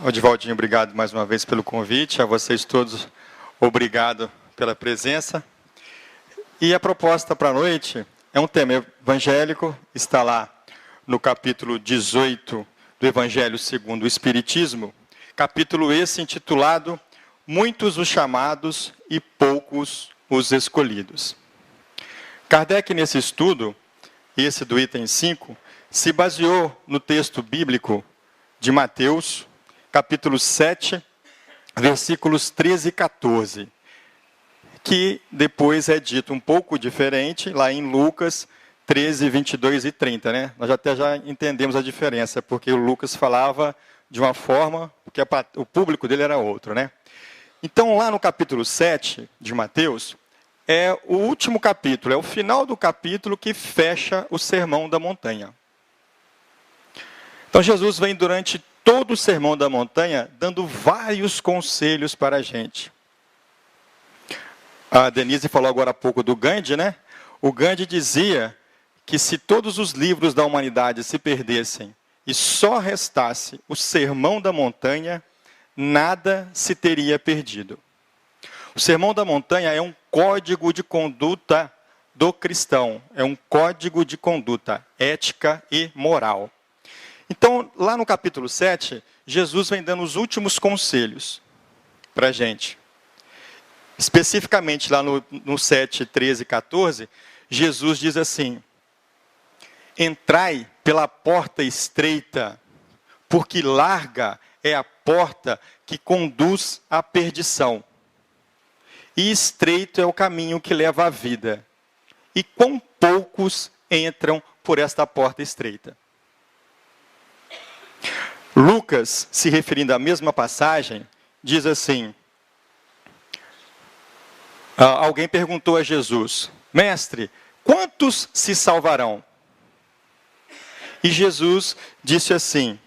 Odivaldinho, obrigado mais uma vez pelo convite. A vocês todos, obrigado pela presença. E a proposta para a noite é um tema evangélico, está lá no capítulo 18 do Evangelho segundo o Espiritismo, capítulo esse intitulado Muitos os chamados e poucos os escolhidos. Kardec, nesse estudo, esse do item 5, se baseou no texto bíblico de Mateus, capítulo 7, versículos 13 e 14, que depois é dito um pouco diferente lá em Lucas 13, 22 e 30, né? Nós até já entendemos a diferença, porque o Lucas falava de uma forma, porque o público dele era outro, né? Então, lá no capítulo 7 de Mateus, é o último capítulo, é o final do capítulo que fecha o Sermão da Montanha. Então, Jesus vem durante todo o Sermão da Montanha dando vários conselhos para a gente. A Denise falou agora há pouco do Gandhi, né? O Gandhi dizia que se todos os livros da humanidade se perdessem e só restasse o Sermão da Montanha, nada se teria perdido. O Sermão da Montanha é um código de conduta do cristão, é um código de conduta ética e moral. Então, lá no capítulo 7, Jesus vem dando os últimos conselhos para a gente. Especificamente lá no 7, 13 e 14, Jesus diz assim: entrai pela porta estreita, porque larga é a porta que conduz à perdição. E estreito é o caminho que leva à vida. E quão poucos entram por esta porta estreita. Lucas, se referindo à mesma passagem, diz assim: alguém perguntou a Jesus: mestre, quantos se salvarão? E Jesus disse assim: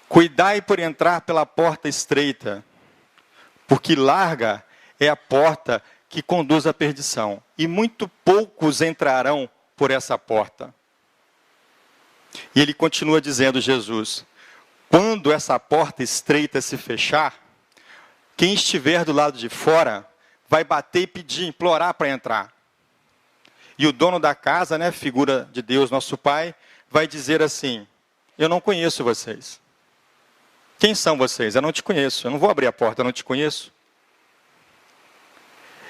cuidai por entrar pela porta estreita, porque larga é a porta que conduz à perdição, e muito poucos entrarão por essa porta. E ele continua dizendo, Jesus: quando essa porta estreita se fechar, quem estiver do lado de fora vai bater e pedir, implorar para entrar. E o dono da casa, né, figura de Deus, nosso Pai, vai dizer assim: eu não conheço vocês. Quem são vocês? Eu não te conheço. Eu não vou abrir a porta, eu não te conheço.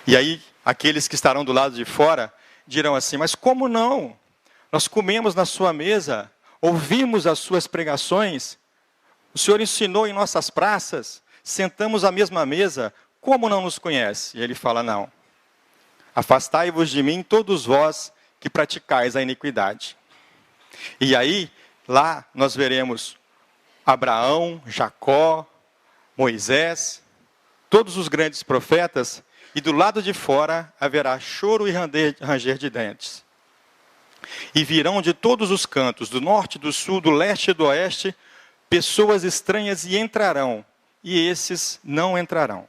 E aí, aqueles que estarão do lado de fora dirão assim: mas como não? Nós comemos na sua mesa, ouvimos as suas pregações, o Senhor ensinou em nossas praças, sentamos à mesma mesa, como não nos conhece? E ele fala: não. Afastai-vos de mim, todos vós que praticais a iniquidade. E aí, lá nós veremos Abraão, Jacó, Moisés, todos os grandes profetas, e do lado de fora haverá choro e ranger de dentes. E virão de todos os cantos, do norte, do sul, do leste e do oeste, pessoas estranhas e entrarão, e esses não entrarão.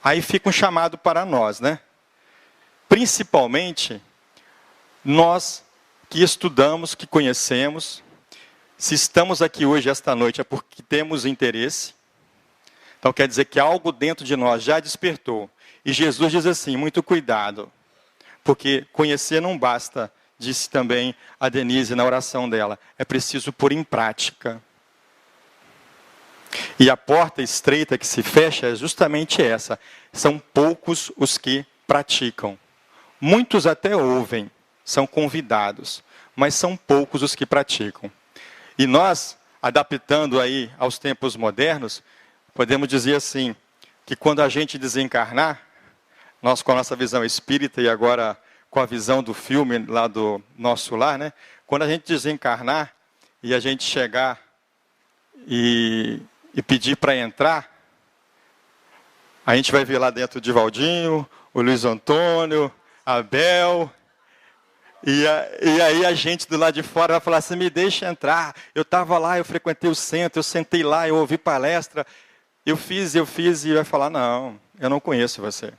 Aí fica um chamado para nós, né? Principalmente, nós que estudamos, que conhecemos. Se estamos aqui hoje, esta noite, é porque temos interesse. Então quer dizer que algo dentro de nós já despertou. E Jesus diz assim: muito cuidado, porque conhecer não basta, disse também a Denise na oração dela, é preciso pôr em prática. E a porta estreita que se fecha é justamente essa: são poucos os que praticam. Muitos até ouvem, são convidados, mas são poucos os que praticam. E nós, adaptando aí aos tempos modernos, podemos dizer assim, que quando a gente desencarnar, nós com a nossa visão espírita e agora com a visão do filme lá do Nosso Lar, né? Quando a gente desencarnar e a gente chegar e pedir para entrar, a gente vai ver lá dentro o Odivaldinho, o Luiz Antônio, a Bel. E aí a gente do lado de fora vai falar assim: me deixa entrar, eu estava lá, eu frequentei o centro, eu sentei lá, eu ouvi palestra, eu fiz, e vai falar: não, eu não conheço você.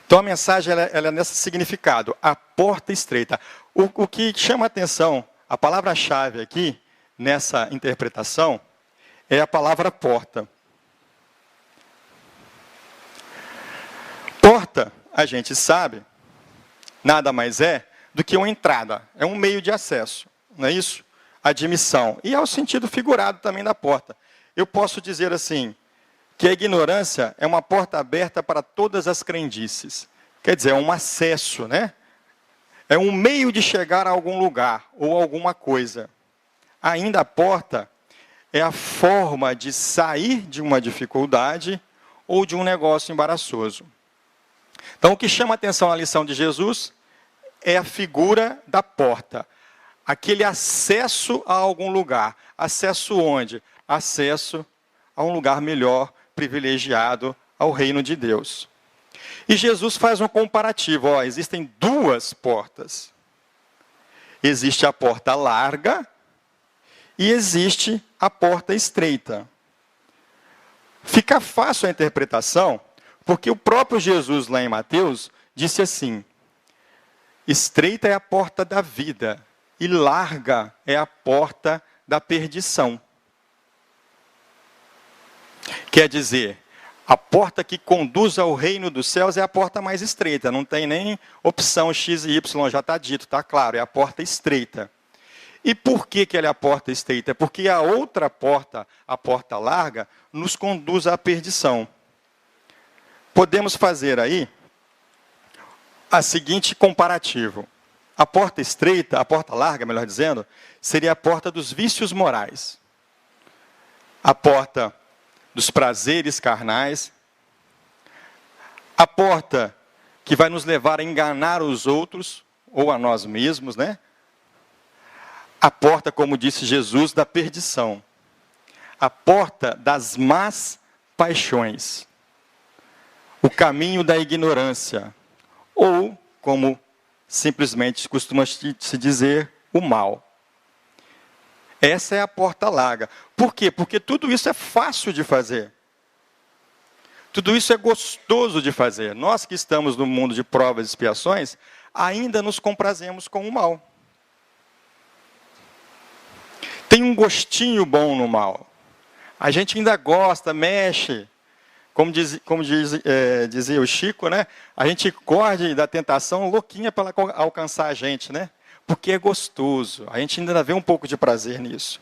Então a mensagem ela é nesse significado, a porta estreita. O que chama a atenção, a palavra-chave aqui, nessa interpretação, é a palavra porta. Porta, a gente sabe, nada mais é do que uma entrada, é um meio de acesso, não é isso? Admissão. E é o sentido figurado também da porta. Eu posso dizer assim, que a ignorância é uma porta aberta para todas as crendices. Quer dizer, é um acesso, né? É um meio de chegar a algum lugar ou alguma coisa. Ainda a porta é a forma de sair de uma dificuldade ou de um negócio embaraçoso. Então, o que chama a atenção na lição de Jesus é a figura da porta. Aquele acesso a algum lugar. Acesso onde? Acesso a um lugar melhor, privilegiado ao reino de Deus. E Jesus faz um comparativo. Ó, existem duas portas. Existe a porta larga e existe a porta estreita. Fica fácil a interpretação, porque o próprio Jesus, lá em Mateus, disse assim: estreita é a porta da vida e larga é a porta da perdição. Quer dizer, a porta que conduz ao reino dos céus é a porta mais estreita, não tem nem opção X e Y, já está dito, está claro, é a porta estreita. E por que ela é a porta estreita? Porque a outra porta, a porta larga, nos conduz à perdição. Podemos fazer aí a seguinte comparativo. A porta estreita, a porta larga, melhor dizendo, seria a porta dos vícios morais. A porta dos prazeres carnais. A porta que vai nos levar a enganar os outros, ou a nós mesmos, né? A porta, como disse Jesus, da perdição. A porta das más paixões. O caminho da ignorância. Ou, como simplesmente costuma se dizer, o mal. Essa é a porta larga. Por quê? Porque tudo isso é fácil de fazer. Tudo isso é gostoso de fazer. Nós que estamos no mundo de provas e expiações, ainda nos comprazemos com o mal. Tem um gostinho bom no mal. A gente ainda gosta, mexe. Como dizia o Chico, né? A gente corre da tentação louquinha para ela alcançar a gente, né? Porque é gostoso. A gente ainda vê um pouco de prazer nisso.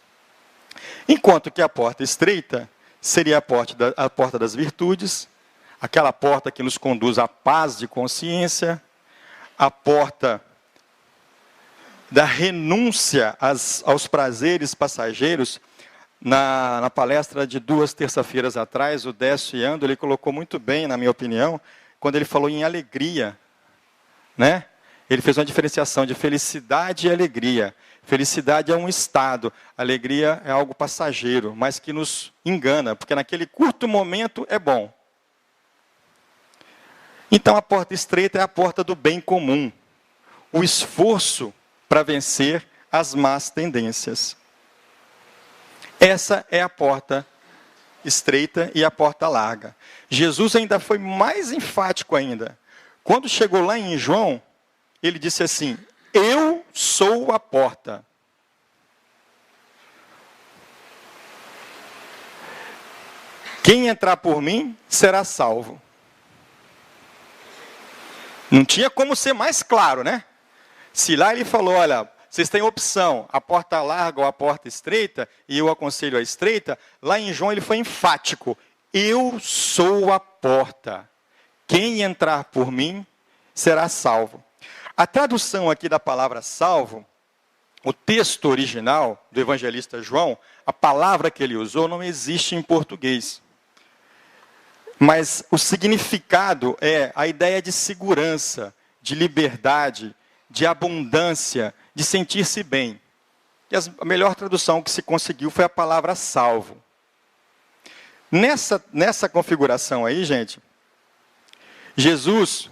Enquanto que a porta estreita seria a porta das virtudes, aquela porta que nos conduz à paz de consciência, a porta da renúncia aos prazeres passageiros. Na palestra de 2 terças-feiras atrás, o Décio Iando, ele colocou muito bem, na minha opinião, quando ele falou em alegria, né? Ele fez uma diferenciação de felicidade e alegria. Felicidade é um estado, alegria é algo passageiro, mas que nos engana, porque naquele curto momento é bom. Então a porta estreita é a porta do bem comum, o esforço para vencer as más tendências. Essa é a porta estreita e a porta larga. Jesus ainda foi mais enfático ainda. Quando chegou lá em João, ele disse assim: eu sou a porta. Quem entrar por mim será salvo. Não tinha como ser mais claro, né? Se lá ele falou, olha, vocês têm opção, a porta larga ou a porta estreita, e eu aconselho a estreita, lá em João ele foi enfático. Eu sou a porta. Quem entrar por mim será salvo. A tradução aqui da palavra salvo, o texto original do evangelista João, a palavra que ele usou não existe em português. Mas o significado é a ideia de segurança, de liberdade, de abundância, de sentir-se bem. E a melhor tradução que se conseguiu foi a palavra salvo. Nessa configuração aí, gente, Jesus,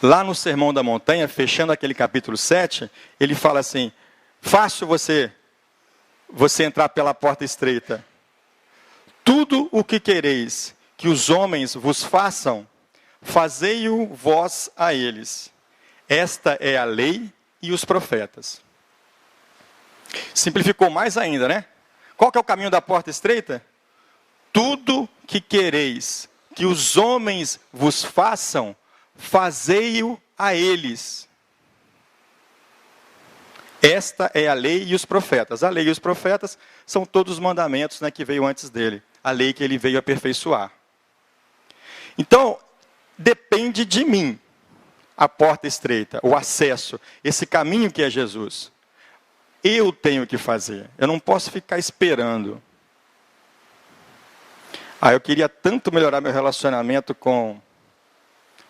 lá no Sermão da Montanha, fechando aquele capítulo 7, ele fala assim: fácil você entrar pela porta estreita. Tudo o que quereis que os homens vos façam, fazei-o vós a eles. Esta é a lei e os profetas. Simplificou mais ainda, né? Qual que é o caminho da porta estreita? Tudo que quereis que os homens vos façam, fazei-o a eles. Esta é a lei e os profetas. A lei e os profetas são todos os mandamentos, né, que veio antes dele. A lei que ele veio aperfeiçoar. Então, depende de mim a porta estreita, o acesso, esse caminho que é Jesus. Eu tenho que fazer. Eu não posso ficar esperando. Eu queria tanto melhorar meu relacionamento com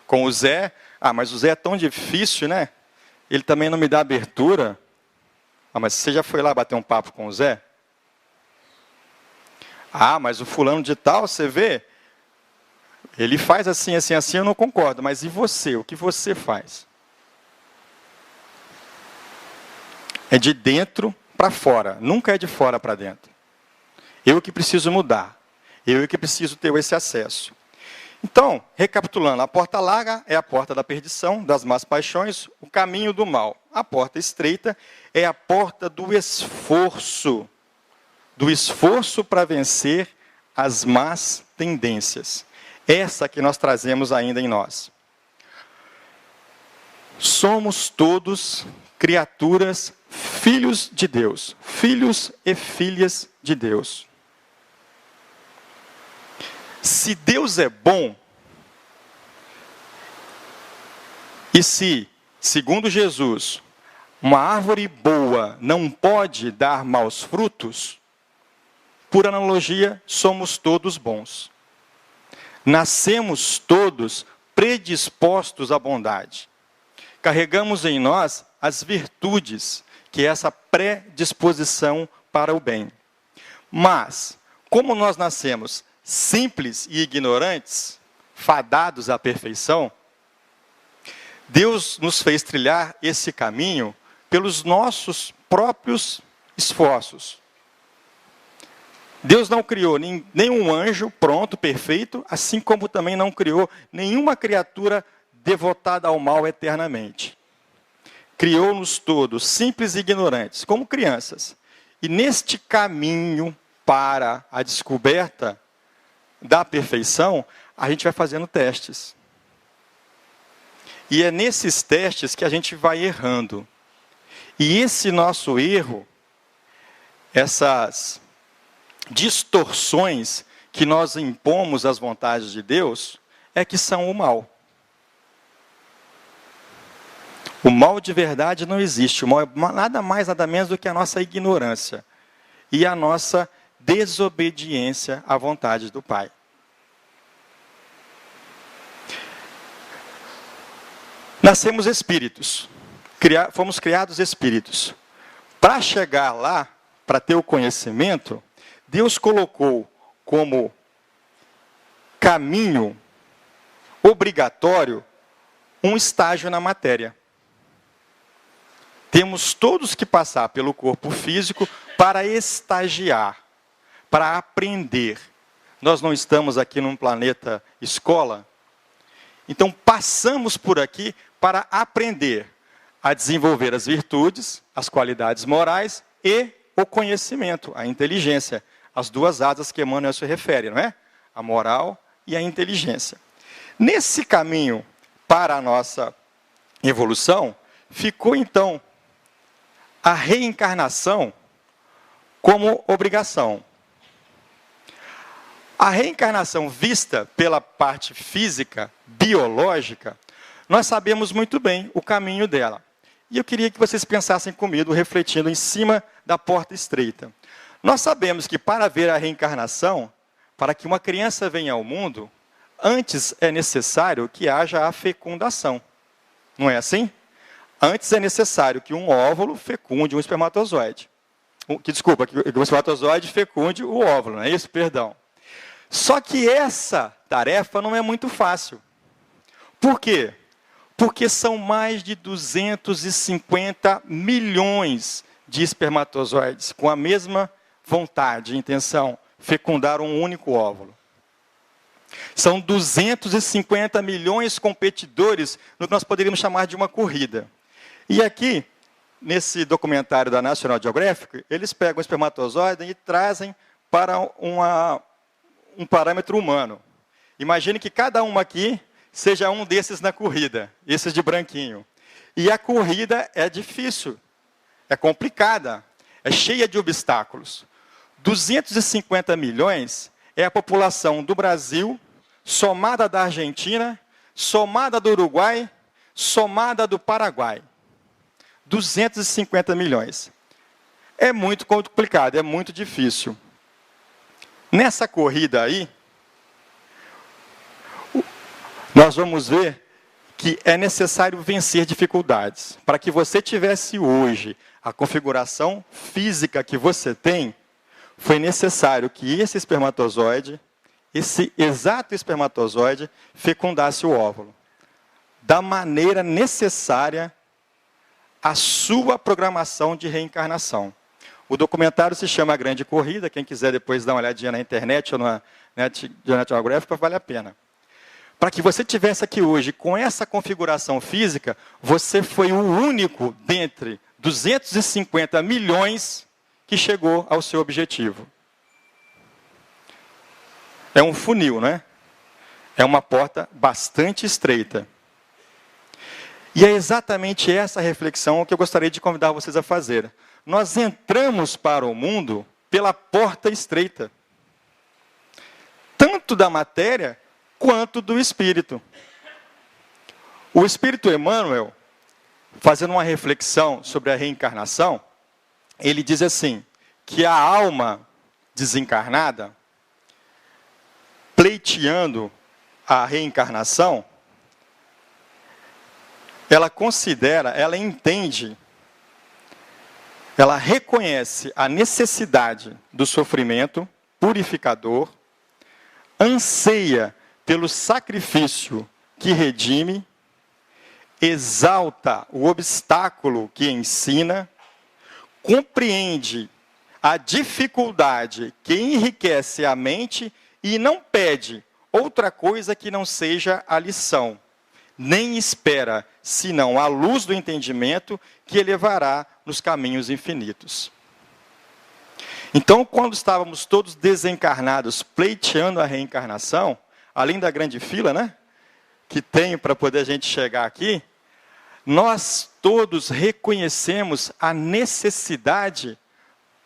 o Zé. Mas o Zé é tão difícil, né? Ele também não me dá abertura. Mas você já foi lá bater um papo com o Zé? Mas o fulano de tal, você vê? Ele faz assim, assim, assim, eu não concordo. Mas e você? O que você faz? É de dentro para fora. Nunca é de fora para dentro. Eu que preciso mudar. Eu que preciso ter esse acesso. Então, recapitulando, a porta larga é a porta da perdição, das más paixões, o caminho do mal. A porta estreita é a porta do esforço para vencer as más tendências. Essa que nós trazemos ainda em nós. Somos todos criaturas, filhos de Deus, filhos e filhas de Deus. Se Deus é bom, e se, segundo Jesus, uma árvore boa não pode dar maus frutos, por analogia, somos todos bons. Nascemos todos predispostos à bondade. Carregamos em nós as virtudes, que é essa predisposição para o bem. Mas, como nós nascemos simples e ignorantes, fadados à perfeição, Deus nos fez trilhar esse caminho pelos nossos próprios esforços. Deus não criou nenhum anjo pronto, perfeito, assim como também não criou nenhuma criatura devotada ao mal eternamente. Criou-nos todos, simples e ignorantes, como crianças. E neste caminho para a descoberta da perfeição, a gente vai fazendo testes. E é nesses testes que a gente vai errando. E esse nosso erro, essas distorções que nós impomos às vontades de Deus, é que são o mal. O mal de verdade não existe. O mal é nada mais, nada menos do que a nossa ignorância e a nossa desobediência à vontade do Pai. Nascemos espíritos, fomos criados espíritos. Para chegar lá, para ter o conhecimento, Deus colocou como caminho obrigatório um estágio na matéria. Temos todos que passar pelo corpo físico para estagiar, para aprender. Nós não estamos aqui num planeta escola, então passamos por aqui para aprender a desenvolver as virtudes, as qualidades morais e o conhecimento, a inteligência. As duas asas que Emmanuel se refere, não é? A moral e a inteligência. Nesse caminho para a nossa evolução, ficou então a reencarnação como obrigação. A reencarnação vista pela parte física, biológica, nós sabemos muito bem o caminho dela. E eu queria que vocês pensassem comigo, refletindo em cima da porta estreita. Nós sabemos que para ver a reencarnação, para que uma criança venha ao mundo, antes é necessário que haja a fecundação. Não é assim? Antes é necessário que um óvulo fecunde um espermatozoide. Que o espermatozoide fecunde o óvulo, não é isso? Perdão. Só que essa tarefa não é muito fácil. Por quê? Porque são mais de 250 milhões de espermatozoides com a mesma vontade e intenção, fecundar um único óvulo. São 250 milhões de competidores no que nós poderíamos chamar de uma corrida. E aqui, nesse documentário da National Geographic, eles pegam o espermatozoide e trazem para um parâmetro humano. Imagine que cada um aqui seja um desses na corrida, esses de branquinho. E a corrida é difícil, é complicada, é cheia de obstáculos. 250 milhões é a população do Brasil, somada da Argentina, somada do Uruguai, somada do Paraguai. 250 milhões. É muito complicado, é muito difícil. Nessa corrida aí, nós vamos ver que é necessário vencer dificuldades. Para que você tivesse hoje a configuração física que você tem, foi necessário que esse espermatozoide, esse exato espermatozoide, fecundasse o óvulo. Da maneira necessária à sua programação de reencarnação. O documentário se chama A Grande Corrida, quem quiser depois dar uma olhadinha na internet ou na National Geographic, vale a pena. Para que você tivesse aqui hoje, com essa configuração física, você foi o único dentre 250 milhões que chegou ao seu objetivo. É um funil, né? É uma porta bastante estreita. E é exatamente essa reflexão que eu gostaria de convidar vocês a fazer. Nós entramos para o mundo pela porta estreita. Tanto da matéria quanto do espírito. O espírito Emmanuel, fazendo uma reflexão sobre a reencarnação, ele diz assim, que a alma desencarnada, pleiteando a reencarnação, ela considera, ela entende, ela reconhece a necessidade do sofrimento purificador, anseia pelo sacrifício que redime, exalta o obstáculo que ensina, compreende a dificuldade que enriquece a mente e não pede outra coisa que não seja a lição, nem espera, senão a luz do entendimento que elevará nos caminhos infinitos. Então, quando estávamos todos desencarnados, pleiteando a reencarnação, além da grande fila, né, que tem para poder a gente chegar aqui, nós todos reconhecemos a necessidade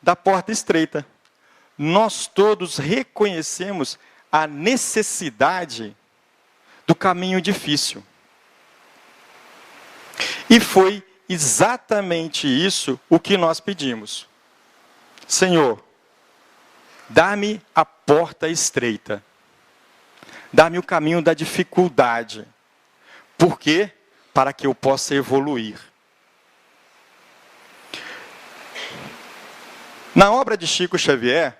da porta estreita. Nós todos reconhecemos a necessidade do caminho difícil. E foi exatamente isso o que nós pedimos. Senhor, dá-me a porta estreita. Dá-me o caminho da dificuldade. Por quê? Para que eu possa evoluir. Na obra de Chico Xavier,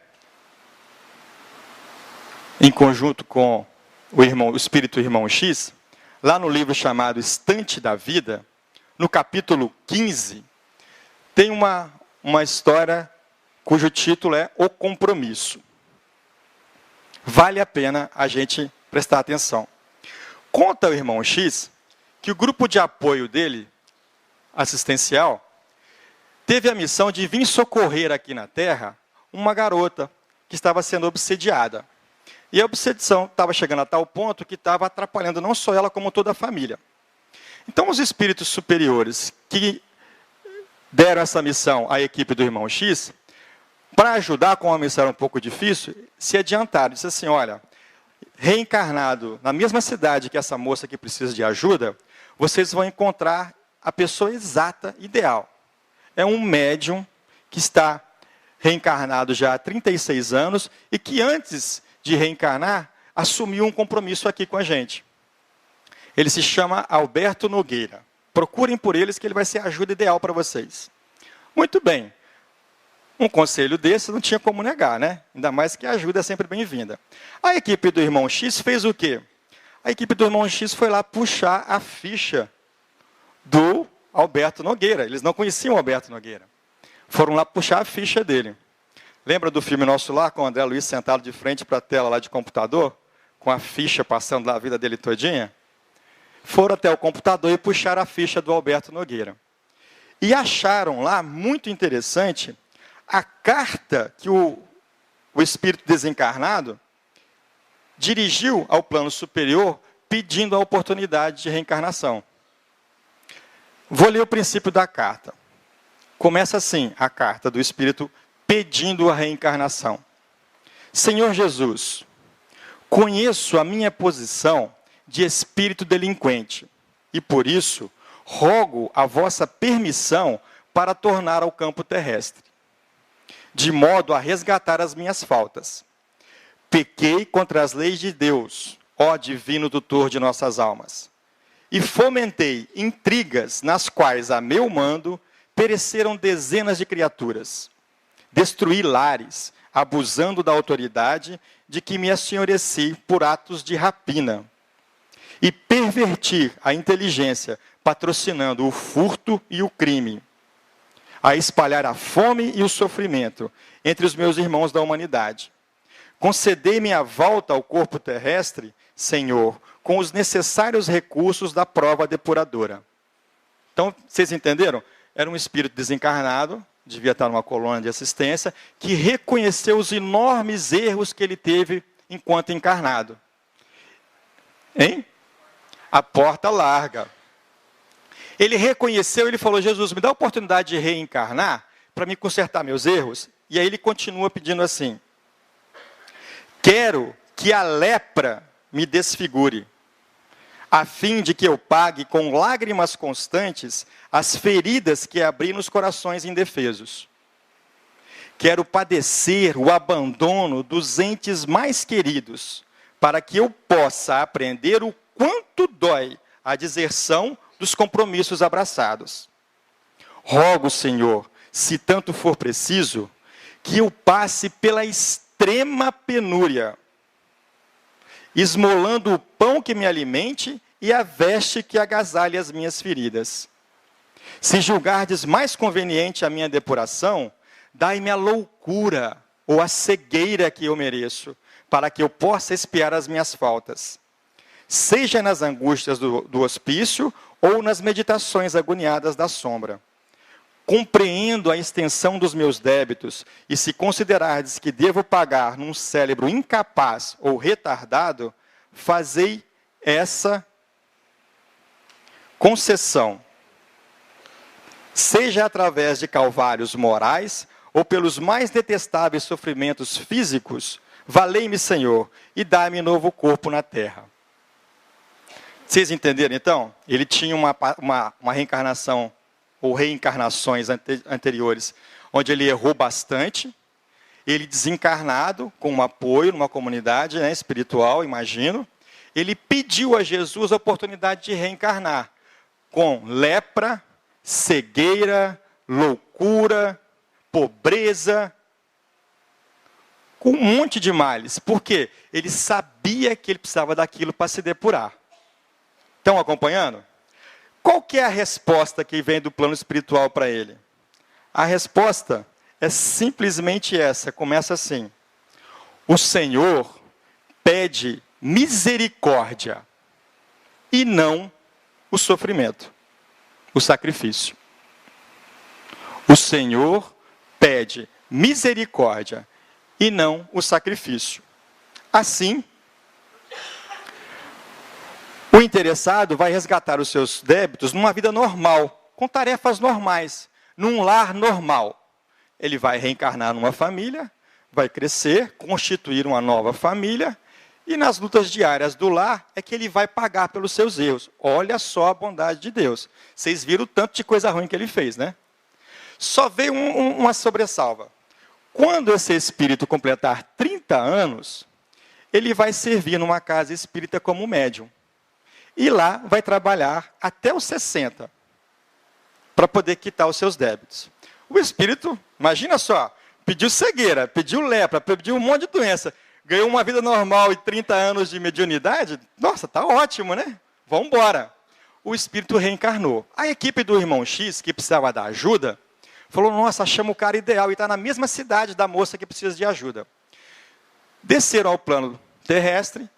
em conjunto com o espírito Irmão X, lá no livro chamado Estante da Vida, no capítulo 15, tem uma história cujo título é O Compromisso. Vale a pena a gente prestar atenção. Conta o Irmão X que o grupo de apoio dele, assistencial, teve a missão de vir socorrer aqui na Terra uma garota que estava sendo obsediada. E a obsessão estava chegando a tal ponto que estava atrapalhando não só ela, como toda a família. Então, os espíritos superiores que deram essa missão à equipe do Irmão X, para ajudar com uma missão um pouco difícil, se adiantaram. Disse assim, olha, reencarnado na mesma cidade que essa moça que precisa de ajuda, vocês vão encontrar a pessoa exata, ideal. É um médium que está reencarnado já há 36 anos e que antes de reencarnar, assumiu um compromisso aqui com a gente. Ele se chama Alberto Nogueira. Procurem por eles que ele vai ser a ajuda ideal para vocês. Muito bem. Um conselho desse não tinha como negar, né? Ainda mais que a ajuda é sempre bem-vinda. A equipe do Irmão X fez o quê? A equipe do Irmão X foi lá puxar a ficha do Alberto Nogueira. Eles não conheciam o Alberto Nogueira. Foram lá puxar a ficha dele. Lembra do filme Nosso Lar, com o André Luiz sentado de frente para a tela lá de computador? Com a ficha passando na vida dele todinha? Foram até o computador e puxaram a ficha do Alberto Nogueira. e acharam lá, muito interessante, a carta que o espírito desencarnado dirigiu ao plano superior, pedindo a oportunidade de reencarnação. Vou ler o princípio da carta. Começa assim, a carta do espírito pedindo a reencarnação. Senhor Jesus, conheço a minha posição de espírito delinquente e, por isso, rogo a vossa permissão para tornar ao campo terrestre, de modo a resgatar as minhas faltas. Pequei contra as leis de Deus, ó divino tutor de nossas almas, e fomentei intrigas nas quais, a meu mando, pereceram dezenas de criaturas. Destruí lares, abusando da autoridade de que me assenhoreci por atos de rapina. E perverti a inteligência, patrocinando o furto e o crime. A espalhar a fome e o sofrimento entre os meus irmãos da humanidade. Concedei-me a volta ao corpo terrestre, Senhor, com os necessários recursos da prova depuradora. Então, vocês entenderam? Era um espírito desencarnado, devia estar numa colônia de assistência, que reconheceu os enormes erros que ele teve enquanto encarnado. Hein? A porta larga. Ele reconheceu, ele falou, Jesus, me dá a oportunidade de reencarnar para me consertar meus erros. E aí ele continua pedindo assim, quero que a lepra me desfigure, a fim de que eu pague com lágrimas constantes as feridas que abri nos corações indefesos. Quero padecer o abandono dos entes mais queridos, para que eu possa aprender o quanto dói a deserção dos compromissos abraçados. Rogo, Senhor, se tanto for preciso, que eu passe pela extrema penúria, esmolando o pão que me alimente e a veste que agasalhe as minhas feridas. Se julgardes mais conveniente a minha depuração, dai-me a loucura ou a cegueira que eu mereço, para que eu possa expiar as minhas faltas. Seja nas angústias do hospício ou nas meditações agoniadas da sombra. Compreendo a extensão dos meus débitos, e se considerardes que devo pagar num cérebro incapaz ou retardado, fazei essa concessão. Seja através de calvários morais, ou pelos mais detestáveis sofrimentos físicos, valei-me, Senhor, e dai-me novo corpo na terra. Vocês entenderam, então? Ele tinha uma reencarnação, ou reencarnações anteriores, onde ele errou bastante, ele desencarnado, com um apoio numa comunidade espiritual, imagino, ele pediu a Jesus a oportunidade de reencarnar, com lepra, cegueira, loucura, pobreza, com um monte de males. Por quê? Ele sabia que ele precisava daquilo para se depurar. Estão acompanhando? Qual que é a resposta que vem do plano espiritual para ele? A resposta é simplesmente essa, começa assim. O Senhor pede misericórdia e não o sofrimento, o sacrifício. O Senhor pede misericórdia e não o sacrifício. Assim, o interessado vai resgatar os seus débitos numa vida normal, com tarefas normais, num lar normal. Ele vai reencarnar numa família, vai crescer, constituir uma nova família, e nas lutas diárias do lar é que ele vai pagar pelos seus erros. Olha só a bondade de Deus. Vocês viram o tanto de coisa ruim que ele fez, né? Só veio uma sobressalva. Quando esse espírito completar 30 anos, ele vai servir numa casa espírita como médium. E lá vai trabalhar até os 60, para poder quitar os seus débitos. O espírito, imagina só, pediu cegueira, pediu lepra, pediu um monte de doença, ganhou uma vida normal e 30 anos de mediunidade, nossa, tá ótimo, né? Vamos embora. O espírito reencarnou. A equipe do irmão X, que precisava da ajuda, falou, nossa, achamos o cara ideal, e está na mesma cidade da moça que precisa de ajuda. Desceram ao plano terrestre,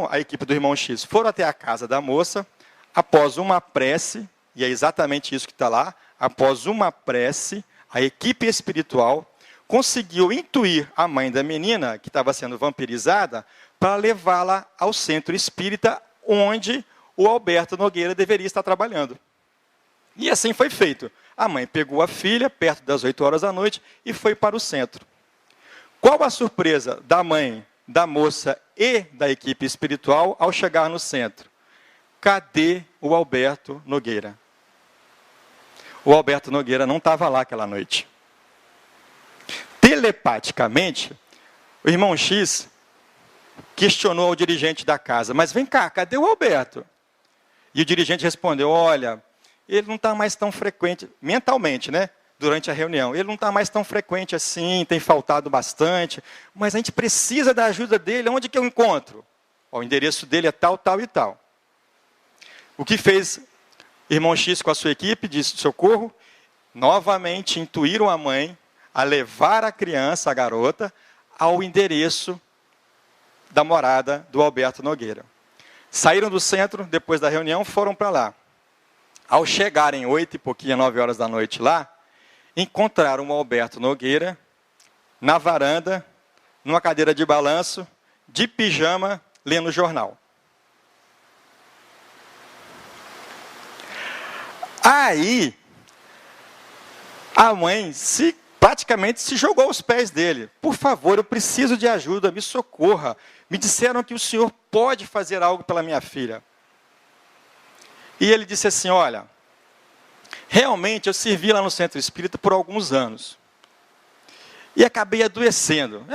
a equipe do irmão X, foram até a casa da moça, após uma prece, e é exatamente isso que está lá, após uma prece, a equipe espiritual conseguiu intuir a mãe da menina, que estava sendo vampirizada, para levá-la ao centro espírita, onde o Alberto Nogueira deveria estar trabalhando. E assim foi feito. A mãe pegou a filha, perto das 8 horas da noite, e foi para o centro. Qual a surpresa da mãe, da moça e da equipe espiritual ao chegar no centro? Cadê o Alberto Nogueira? O Alberto Nogueira não estava lá aquela noite. Telepaticamente, o irmão X questionou ao dirigente da casa, mas vem cá, cadê o Alberto? E o dirigente respondeu, olha, ele não está mais tão frequente, mentalmente, né? Durante a reunião, ele não está mais tão frequente assim, tem faltado bastante, mas a gente precisa da ajuda dele, onde que eu encontro? O endereço dele é tal, tal e tal. O que fez irmão X com a sua equipe de socorro? Novamente intuíram a mãe a levar a criança, a garota, ao endereço da morada do Alberto Nogueira. Saíram do centro, depois da reunião, foram para lá. Ao chegarem 8 e pouquinho, 9 horas da noite lá, encontraram o Alberto Nogueira na varanda, numa cadeira de balanço, de pijama, lendo o jornal. Aí, a mãe praticamente se jogou aos pés dele. Por favor, eu preciso de ajuda, me socorra. Me disseram que o senhor pode fazer algo pela minha filha. E ele disse assim, olha, realmente eu servi lá no centro espírita por alguns anos. E acabei adoecendo.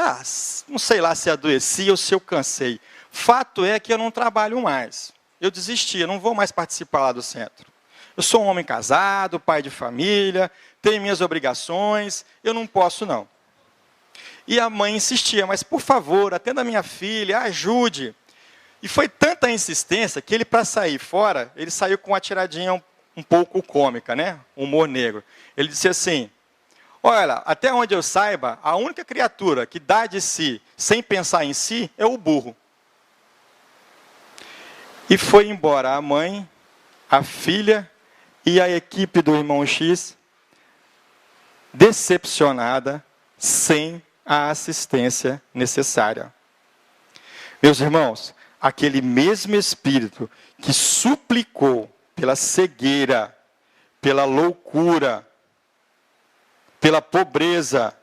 Não sei lá se adoeci ou se eu cansei. Fato é que eu não trabalho mais. Eu desisti, eu não vou mais participar lá do centro. Eu sou um homem casado, pai de família, tenho minhas obrigações, eu não posso não. E a mãe insistia, mas por favor, atenda a minha filha, ajude. E foi tanta insistência que ele, para sair fora, ele saiu com uma tiradinha um pouco cômica, né? Humor negro. Ele disse assim, olha, até onde eu saiba, a única criatura que dá de si sem pensar em si é o burro. E foi embora a mãe, a filha e a equipe do irmão X, decepcionada, sem a assistência necessária. Meus irmãos, aquele mesmo espírito que suplicou pela cegueira, pela loucura, pela pobreza,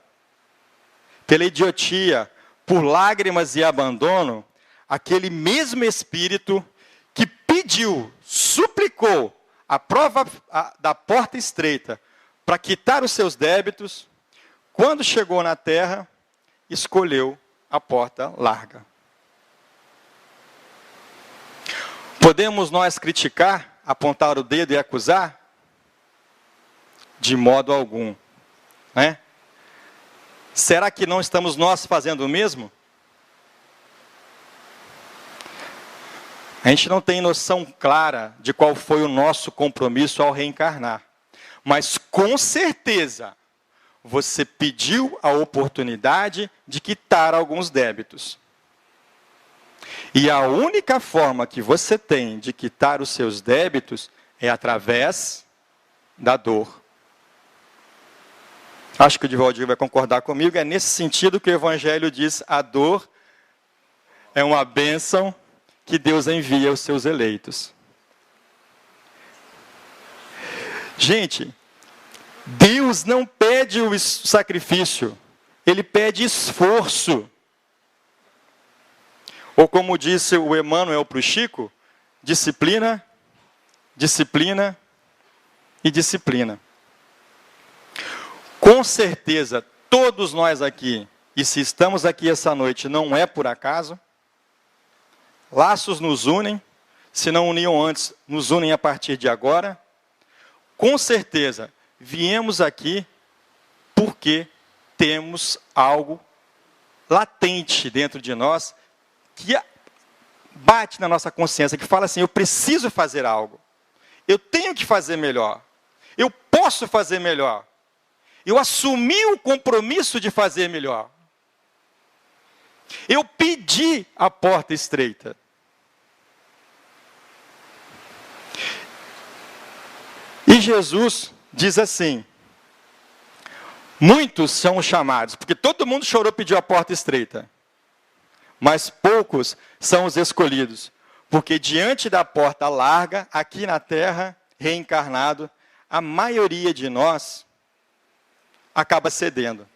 pela idiotia, por lágrimas e abandono, aquele mesmo espírito que pediu, suplicou a prova da porta estreita para quitar os seus débitos, quando chegou na terra, escolheu a porta larga. Podemos nós criticar, apontar o dedo e acusar? De modo algum. Né? Será que não estamos nós fazendo o mesmo? A gente não tem noção clara de qual foi o nosso compromisso ao reencarnar. Mas com certeza, você pediu a oportunidade de quitar alguns débitos. E a única forma que você tem de quitar os seus débitos é através da dor. Acho que o Divaldir vai concordar comigo, é nesse sentido que o Evangelho diz, a dor é uma bênção que Deus envia aos seus eleitos. Gente, Deus não pede o sacrifício, Ele pede esforço. Ou como disse o Emmanuel para o Chico, disciplina, disciplina e disciplina. Com certeza, todos nós aqui, e se estamos aqui essa noite, não é por acaso, laços nos unem, se não uniam antes, nos unem a partir de agora. Com certeza, viemos aqui porque temos algo latente dentro de nós que bate na nossa consciência, que fala assim, eu preciso fazer algo. Eu tenho que fazer melhor. Eu posso fazer melhor. Eu assumi o compromisso de fazer melhor. Eu pedi a porta estreita. E Jesus, diz assim: muitos são os chamados, porque todo mundo chorou e pediu a porta estreita. Mas poucos são os escolhidos, porque diante da porta larga, aqui na terra, reencarnado, a maioria de nós acaba cedendo.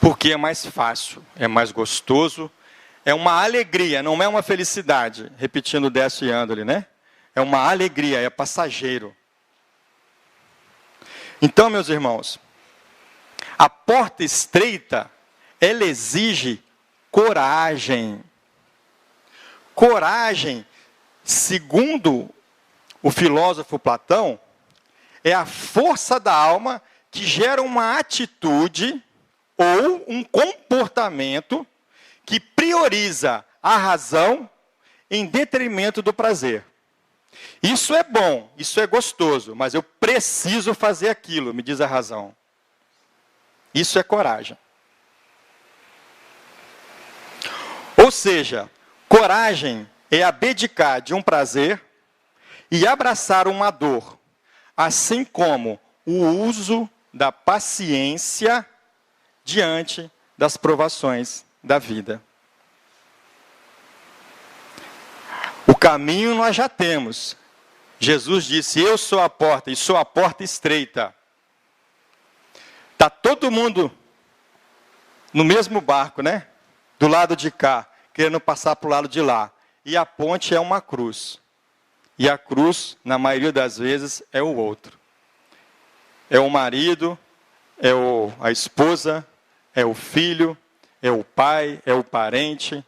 Porque é mais fácil, é mais gostoso, é uma alegria, não é uma felicidade. Repetindo o Décio e Andoli, né? É uma alegria, é passageiro. Então, meus irmãos, a porta estreita, ela exige coragem. Coragem, segundo o filósofo Platão, é a força da alma que gera uma atitude ou um comportamento que prioriza a razão em detrimento do prazer. Isso é bom, isso é gostoso, mas eu preciso fazer aquilo, me diz a razão. Isso é coragem. Ou seja, coragem é abdicar de um prazer e abraçar uma dor, assim como o uso da paciência diante das provações da vida. O caminho nós já temos. Jesus disse: eu sou a porta, e sou a porta estreita. Está todo mundo no mesmo barco, né? Do lado de cá, querendo passar para o lado de lá. E a ponte é uma cruz. E a cruz, na maioria das vezes, é o outro. É o marido, é a esposa, é o filho, é o pai, é o parente.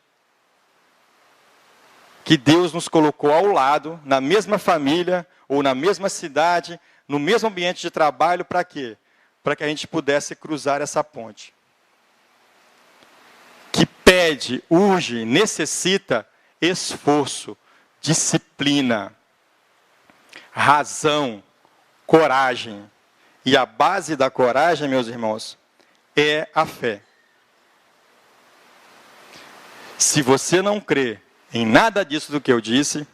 Que Deus nos colocou ao lado, na mesma família, ou na mesma cidade, no mesmo ambiente de trabalho, para quê? Para que a gente pudesse cruzar essa ponte. Que pede, urge, necessita esforço, disciplina, razão, coragem. E a base da coragem, meus irmãos, é a fé. Se você não crê em nada disso do que eu disse,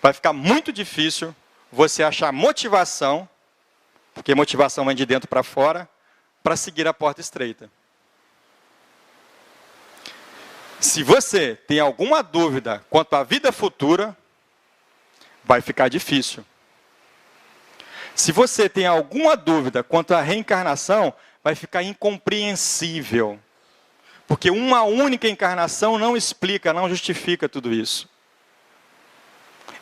vai ficar muito difícil você achar motivação, porque motivação vem de dentro para fora, para seguir a porta estreita. Se você tem alguma dúvida quanto à vida futura, vai ficar difícil. Se você tem alguma dúvida quanto à reencarnação, vai ficar incompreensível. Porque uma única encarnação não explica, não justifica tudo isso.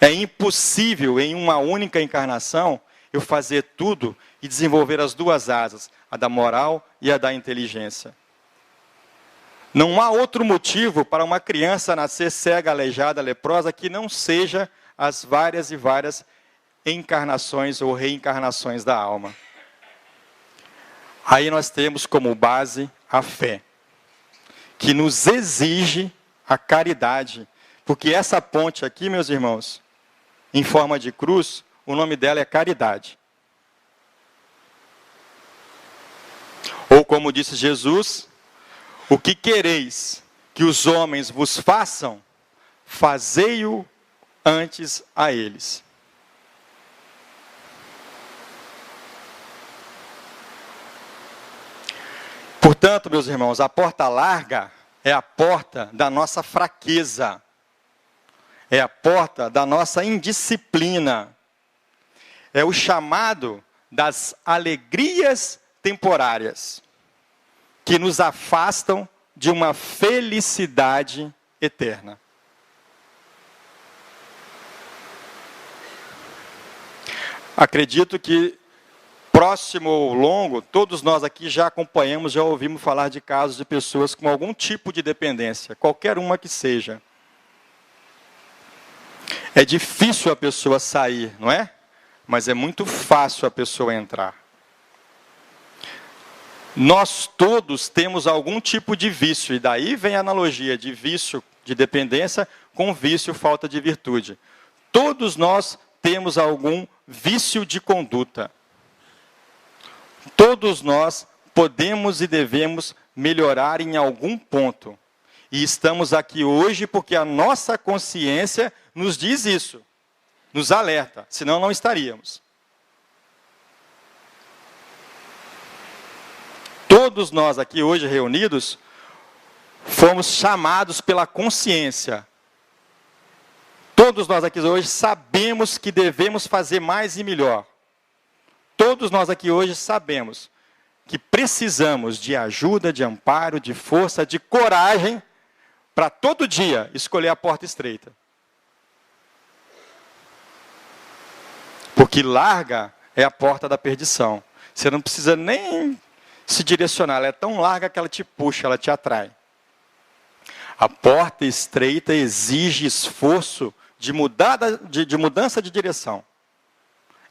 É impossível em uma única encarnação eu fazer tudo e desenvolver as duas asas, a da moral e a da inteligência. Não há outro motivo para uma criança nascer cega, aleijada, leprosa, que não seja as várias e várias encarnações ou reencarnações da alma. Aí nós temos como base a fé, que nos exige a caridade. Porque essa ponte aqui, meus irmãos, em forma de cruz, o nome dela é caridade. Ou como disse Jesus: o que quereis que os homens vos façam, fazei-o antes a eles. Portanto, meus irmãos, a porta larga é a porta da nossa fraqueza. É a porta da nossa indisciplina. É o chamado das alegrias temporárias, que nos afastam de uma felicidade eterna. Acredito que próximo ou longo, todos nós aqui já acompanhamos, já ouvimos falar de casos de pessoas com algum tipo de dependência, qualquer uma que seja. É difícil a pessoa sair, não é? Mas é muito fácil a pessoa entrar. Nós todos temos algum tipo de vício, e daí vem a analogia de vício de dependência com vício falta de virtude. Todos nós temos algum vício de conduta. Todos nós podemos e devemos melhorar em algum ponto. E estamos aqui hoje porque a nossa consciência nos diz isso, nos alerta, senão não estaríamos. Todos nós aqui hoje reunidos fomos chamados pela consciência. Todos nós aqui hoje sabemos que devemos fazer mais e melhor. Todos nós aqui hoje sabemos que precisamos de ajuda, de amparo, de força, de coragem para todo dia escolher a porta estreita. Porque larga é a porta da perdição. Você não precisa nem se direcionar, ela é tão larga que ela te puxa, ela te atrai. A porta estreita exige esforço de mudança de direção.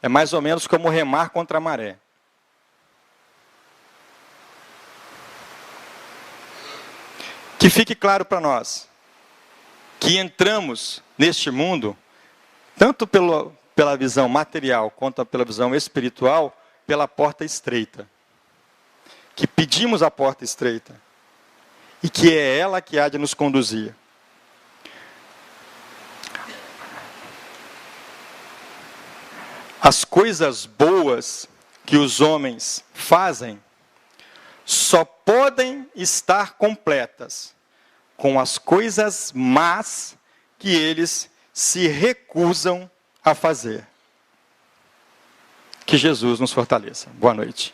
É mais ou menos como remar contra a maré. Que fique claro para nós que entramos neste mundo, tanto pela visão material quanto pela visão espiritual, pela porta estreita. Que pedimos a porta estreita. E que é ela que há de nos conduzir. As coisas boas que os homens fazem só podem estar completas com as coisas más que eles se recusam a fazer. Que Jesus nos fortaleça. Boa noite.